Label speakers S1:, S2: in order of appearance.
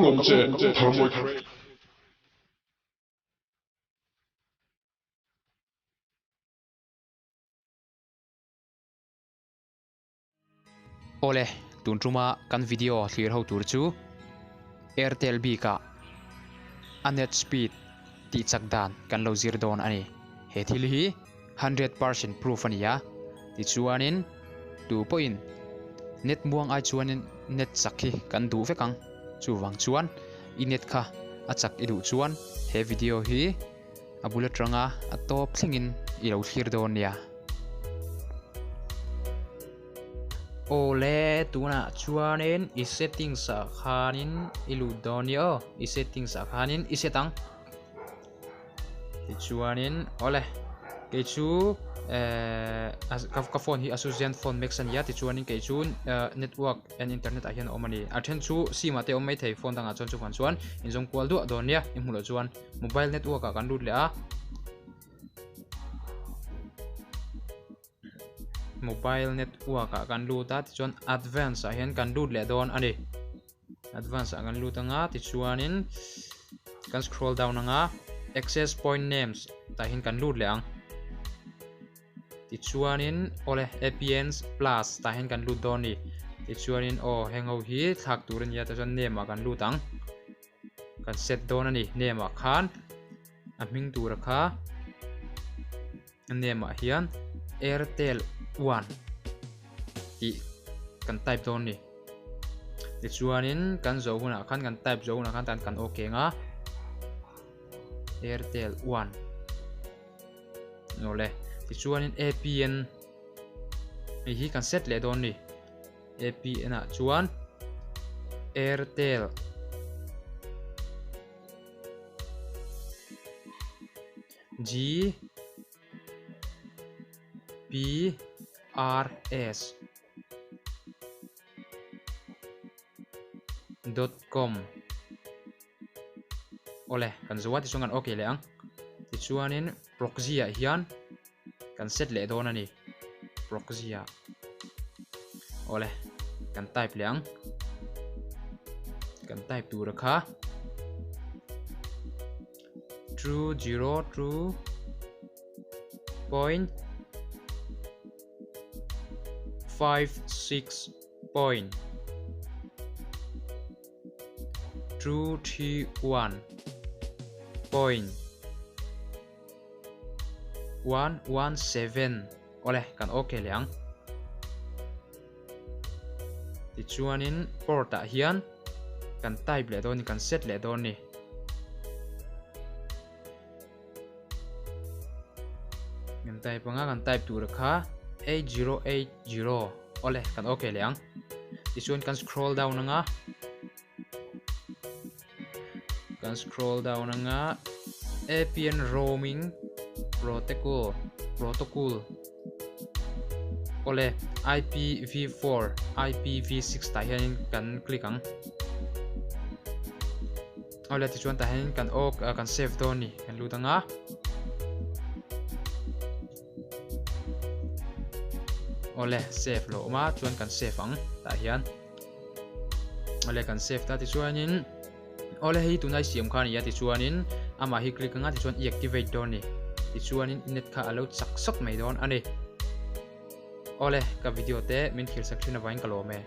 S1: ngom che tharmoi
S2: Ole tunruma kan video clear how tur chu Airtel B ka anet speed ti chakdan kan lo zir don ani he thil hi 100% proof ania ti chuanin 2 point net muang ai chuanin net sakhi kan du vekang chu wang chuan i net kha achak idu chuan he video hi abula tranga atop thlingin i lo clear don nia Ole tuna chuanin i setting sa khanin ilu donio i setting sa khanin i setang ti chuanin ole ke chu ka phone hi asusian phone max an ya ti chuanin ke chu network and internet a hian omani a then chu sim ate om mai thei phone danga chon chu fan chuan injong kwal du don nia i hmulo chuan mobile network a kan lut le a mobile network a kan luta ti chuan advance a hian kan lut le don ani advance a kan lut anga ti chuanin kan scroll down anga access point names ta hin kan lut le ang ti chuanin ole apns plus ta hin kan lut don ni ti chuanin hengo hi thak turin ya ta chuan name a kan lut ang kan set don ani name a khan a hming tur kha name a hian Airtel 1 ti kan type don ni ti chuanin kan zo huna khan kan type zo huna khan tan kan okay nga Airtel 1 nole ti chuanin APN hi kan set le don ni APN a chuan Airtel G P rs.com ole kan zuwa ti sungan okay le ang ti chuanin proxy a hian kan set le don ani proxy a ole kan type le ang kan type tur kha true 0 true point 56 point 231 point 117 ole kan okay leang ti chuanin port a hian kan type le don kan set le don ni kan type anga kan type tur kha 8080 ole kan okay leang ti chuan kan scroll down anga APN roaming protocol ole IPv4 IPv6 ta hian kan click ang ole ti chuan ta hian kan kan save don ni kan lut anga ole save lo ma chuan kan save ang ta hian ole kan save ta ti chuanin ole hi tunai siam khan ya ti chuanin ama hi click anga ti chuan activate don ni ti chuanin net kha alo chak sak mai don ani ole ka video te min thil sak thina vain ka lo me